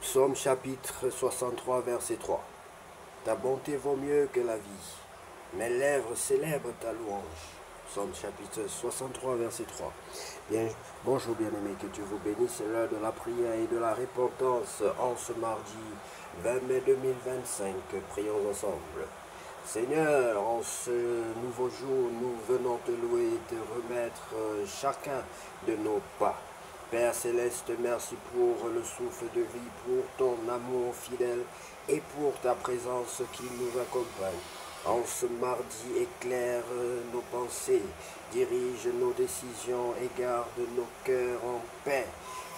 Psaume chapitre 63, verset 3. Ta bonté vaut mieux que la vie. Mes lèvres célèbrent ta louange. Psaume chapitre 63, verset 3. Bien, bonjour bien-aimés, que Dieu vous bénisse. C'est l'heure de la prière et de la repentance en ce mardi 20 mai 2025. Prions ensemble. Seigneur, en ce nouveau jour, nous venons te louer et te remettre chacun de nos pas. Père Céleste, merci pour le souffle de vie, pour ton amour fidèle et pour ta présence qui nous accompagne. En ce mardi, éclaire nos pensées, dirige nos décisions et garde nos cœurs en paix.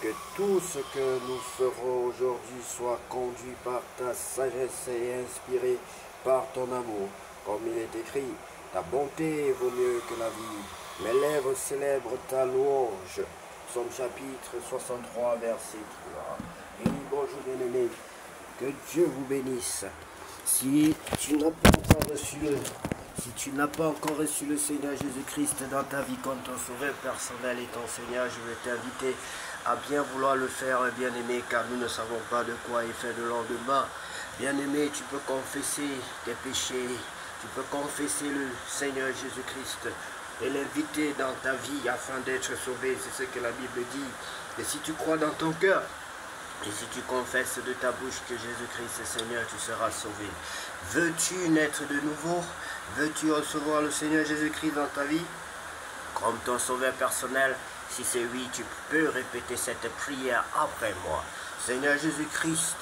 Que tout ce que nous ferons aujourd'hui soit conduit par ta sagesse et inspiré par ton amour. Comme il est écrit, ta bonté vaut mieux que la vie. Mes lèvres célèbrent ta louange. Psaume chapitre 63, verset 3. Et bonjour bien-aimés, que Dieu vous bénisse. Si tu n'as pas encore reçu le Seigneur Jésus-Christ dans ta vie comme ton sauveur personnel et ton Seigneur, je vais t'inviter à bien vouloir le faire, bien-aimé, car nous ne savons pas de quoi est fait le lendemain. Bien-aimé, tu peux confesser tes péchés, tu peux confesser le Seigneur Jésus-Christ et l'inviter dans ta vie afin d'être sauvé. C'est ce que la Bible dit. Et si tu crois dans ton cœur, et si tu confesses de ta bouche que Jésus-Christ est Seigneur, tu seras sauvé. Veux-tu naître de nouveau? Veux-tu recevoir le Seigneur Jésus-Christ dans ta vie comme ton sauveur personnel? Si c'est oui, tu peux répéter cette prière après moi. Seigneur Jésus-Christ,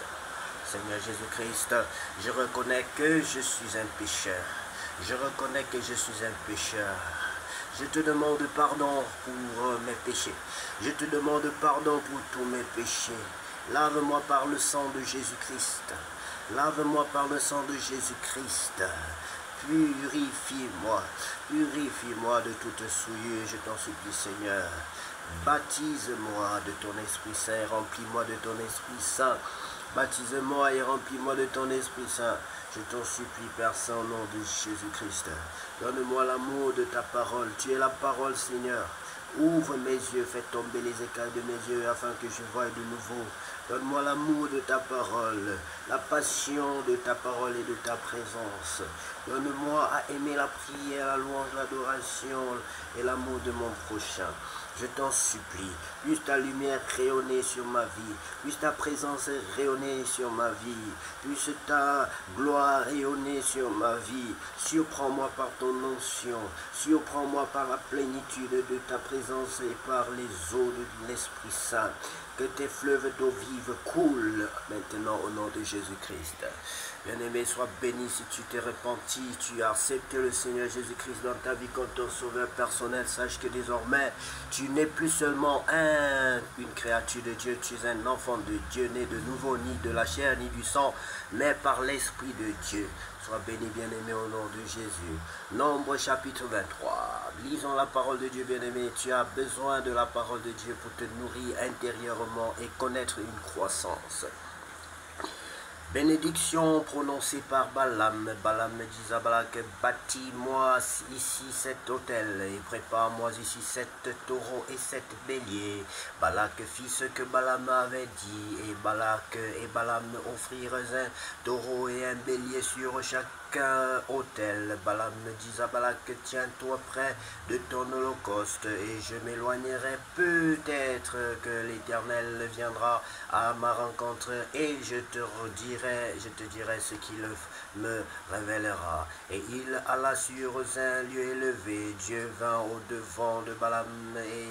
Seigneur Jésus-Christ, je reconnais que je suis un pécheur. Je reconnais que je suis un pécheur. Je te demande pardon pour mes péchés. Je te demande pardon pour tous mes péchés. Lave-moi par le sang de Jésus-Christ. Lave-moi par le sang de Jésus-Christ. Purifie-moi. Purifie-moi de toute souillure, je t'en supplie, Seigneur. Baptise-moi de ton Esprit Saint. Remplis-moi de ton Esprit Saint. Baptise-moi et remplis-moi de ton Esprit Saint. Je t'en supplie, Père Saint, au nom de Jésus-Christ. Donne-moi l'amour de ta parole. Tu es la parole, Seigneur. Ouvre mes yeux, fais tomber les écailles de mes yeux afin que je voie de nouveau. Donne-moi l'amour de ta parole, la passion de ta parole et de ta présence. Donne-moi à aimer la prière, la louange, l'adoration et l'amour de mon prochain. Je t'en supplie, puisse ta lumière rayonner sur ma vie, puisse ta présence rayonner sur ma vie, puisse ta gloire rayonner sur ma vie. Surprends-moi par ton onction, surprends-moi par la plénitude de ta présence et par les eaux de l'Esprit Saint. Que tes fleuves d'eau vive coulent maintenant au nom de Jésus-Christ. Bien-aimé, sois béni si tu t'es repenti, tu as accepté le Seigneur Jésus-Christ dans ta vie comme ton sauveur personnel. Sache que désormais, tu n'es plus seulement une créature de Dieu, tu es un enfant de Dieu, né de nouveau, ni de la chair, ni du sang, mais par l'Esprit de Dieu. Sois béni, bien-aimé, au nom de Jésus. Nombre chapitre 23. Lisons la parole de Dieu, bien-aimé. Tu as besoin de la parole de Dieu pour te nourrir intérieurement et connaître une croissance. Bénédiction prononcée par Balaam. Balaam dit à Balak, bâtis-moi ici cet autel et prépare-moi ici 7 taureaux et 7 béliers. Balak fit ce que Balaam avait dit et Balak et Balaam offrirent un taureau et un bélier sur chaque autel. Balaam dit à Balak, tiens-toi près de ton holocauste et je m'éloignerai. Peut-être que l'Éternel viendra à ma rencontre et je te dirai ce qu'il me révélera. Et il alla sur un lieu élevé. Dieu vint au-devant de Balaam et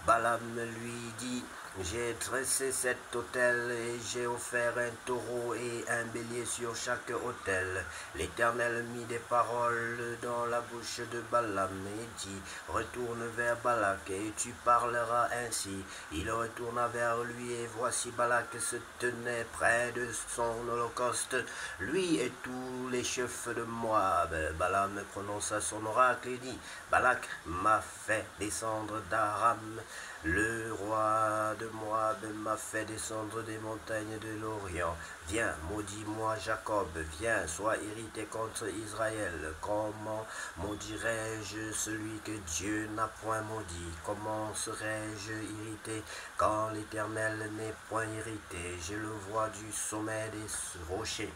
Balaam lui dit, j'ai dressé cet autel et j'ai offert un taureau et un bélier sur chaque autel. L'Éternel mit des paroles dans la bouche de Balaam et dit, retourne vers Balak et tu parleras ainsi. Il retourna vers lui et voici Balak se tenait près de son holocauste, lui et tous les chefs de Moab. Balaam prononça son oracle et dit, Balak m'a fait descendre d'Aram Le roi de Moab m'a fait descendre des montagnes de l'Orient. Viens, maudis-moi Jacob, viens, sois irrité contre Israël. Comment maudirais-je celui que Dieu n'a point maudit? Comment serais-je irrité quand l'Éternel n'est point irrité? Je le vois du sommet des rochers.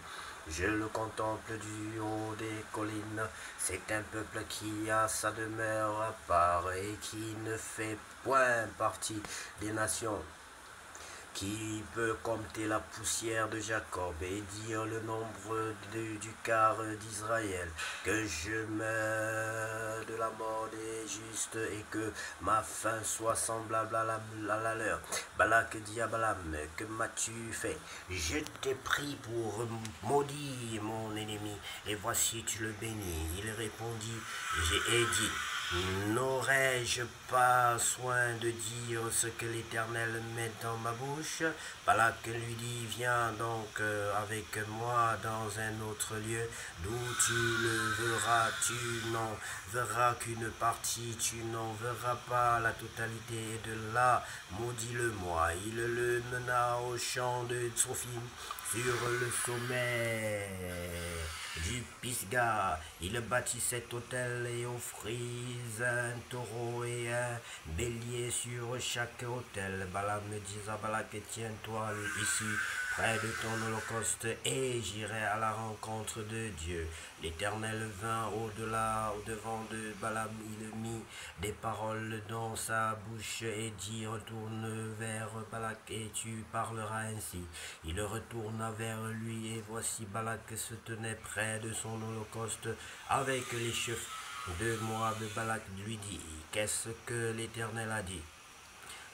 Je le contemple du haut des collines. C'est un peuple qui a sa demeure à part et qui ne fait point partie des nations. Qui peut compter la poussière de Jacob et dire le nombre du quart d'Israël? Que je meurs de la mort des justes et que ma fin soit semblable à la leur. Balak dit à Balaam, que m'as-tu fait? Je t'ai pris pour maudire mon ennemi, et voici tu le bénis. Il répondit, j'ai dit, n'aurais-je pas soin de dire ce que l'Éternel met dans ma bouche? Balak lui dit, viens donc avec moi dans un autre lieu, d'où tu le verras, tu n'en verras qu'une partie, tu n'en verras pas la totalité. De là, maudis-le-moi. Il le mena au champ de Tsophim, sur le sommet du Pisga. Il bâtit cet autel et offrit un taureau et un bélier sur chaque autel. Balaam dit à Balak, tiens-toi ici près de ton holocauste et j'irai à la rencontre de Dieu. L'Éternel vint au-devant de Balaam, il mit des paroles dans sa bouche et dit, retourne vers Balak et tu parleras ainsi. Il retourna vers lui et voici Balak se tenait près de son holocauste avec les chefs de Moab. Balak lui dit, qu'est-ce que l'Éternel a dit?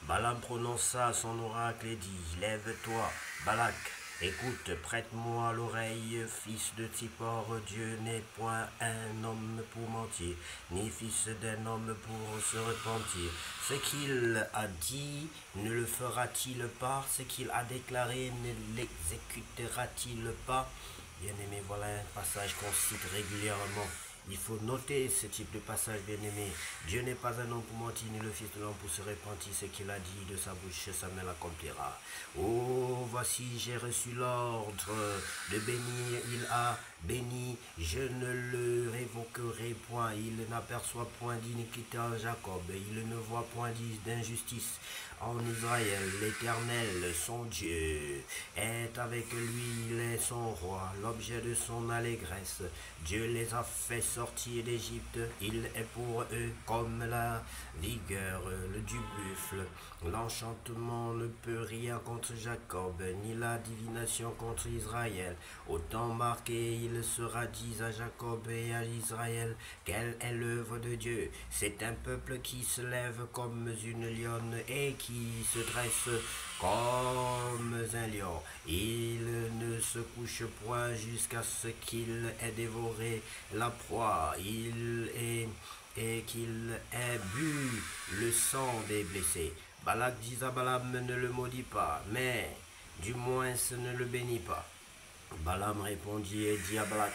Balaam prononça son oracle et dit, lève-toi, Balak, écoute, prête-moi l'oreille, fils de Tsippor, Dieu n'est point un homme pour mentir, ni fils d'un homme pour se repentir. Ce qu'il a dit, ne le fera-t-il pas? Ce qu'il a déclaré, ne l'exécutera-t-il pas? Bien-aimé, voilà un passage qu'on cite régulièrement. Il faut noter ce type de passage, bien-aimé. Dieu n'est pas un homme pour mentir, ni le fils de l'homme pour se repentir. Ce qu'il a dit de sa bouche, sa main l'accomplira. Oh, voici, j'ai reçu l'ordre de bénir. Il a béni, je ne le révoquerai point. Il n'aperçoit point d'iniquité en Jacob. Il ne voit point d'injustice en Israël. L'Éternel, son Dieu, est avec lui. Il est son roi, l'objet de son allégresse. Dieu les a fait sortir d'Égypte. Il est pour eux comme la vigueur du buffle. L'enchantement ne peut rien contre Jacob, ni la divination contre Israël. Au temps marqué, il sera dit à Jacob et à Israël, quelle est l'œuvre de Dieu? C'est un peuple qui se lève comme une lionne et qui se dresse comme un lion. Il ne se couche point jusqu'à ce qu'il ait dévoré la proie. Et qu'il ait bu le sang des blessés. Balak dit à Balaam, ne le maudit pas, mais du moins ne le bénis pas. Balaam répondit et dit à Balak,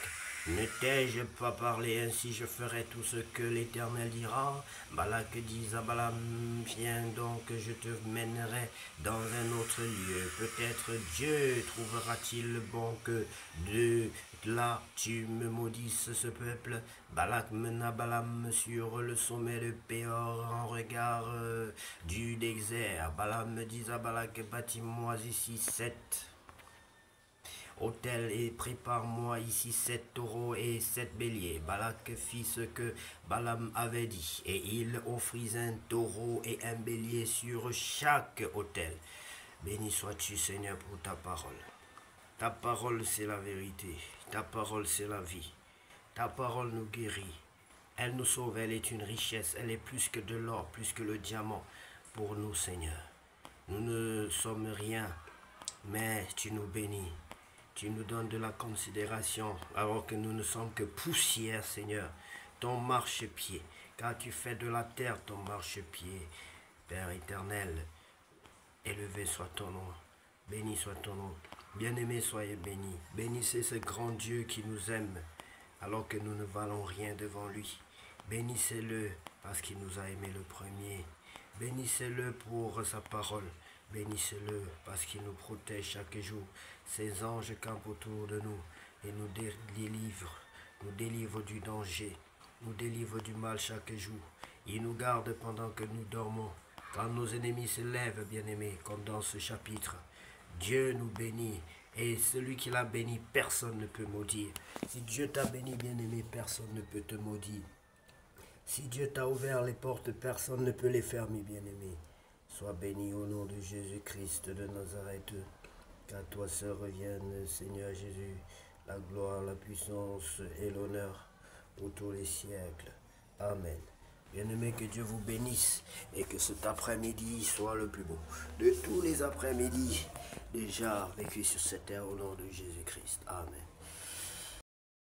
ne t'ai-je pas parlé ainsi, je ferai tout ce que l'Éternel dira? Balak dit à Balaam, viens donc, je te mènerai dans un autre lieu. Peut-être Dieu trouvera-t-il bon que de là tu me maudisses ce peuple. Balak mena Balaam sur le sommet de Péor en regard du désert. Balaam dit à Balak, bâtis-moi ici 7 hôtel et prépare-moi ici 7 taureaux et 7 béliers. Balak fit ce que Balaam avait dit, et il offrit un taureau et un bélier sur chaque autel. Béni sois-tu, Seigneur, pour ta parole. Ta parole, c'est la vérité. Ta parole, c'est la vie. Ta parole nous guérit. Elle nous sauve, elle est une richesse. Elle est plus que de l'or, plus que le diamant pour nous, Seigneur. Nous ne sommes rien, mais tu nous bénis. Tu nous donnes de la considération alors que nous ne sommes que poussière, Seigneur. Ton marchepied, car tu fais de la terre ton marchepied. Père éternel, élevé soit ton nom, béni soit ton nom. Bien-aimés, soyez bénis. Bénissez ce grand Dieu qui nous aime alors que nous ne valons rien devant lui. Bénissez-le parce qu'il nous a aimés le premier. Bénissez-le pour sa parole. Bénissez-le parce qu'il nous protège chaque jour. Ses anges campent autour de nous et nous délivrent du danger, nous délivre du mal chaque jour. Il nous garde pendant que nous dormons. Quand nos ennemis se lèvent, bien-aimés, comme dans ce chapitre, Dieu nous bénit. Et celui qui l'a béni, personne ne peut maudire. Si Dieu t'a béni, bien-aimé, personne ne peut te maudire. Si Dieu t'a ouvert les portes, personne ne peut les fermer, bien-aimé. Sois béni au nom de Jésus-Christ de Nazareth. Qu'à toi seul revienne, Seigneur Jésus, la gloire, la puissance et l'honneur pour tous les siècles. Amen. Bien-aimé, que Dieu vous bénisse et que cet après-midi soit le plus beau de tous les après-midi déjà vécus sur cette terre au nom de Jésus-Christ. Amen.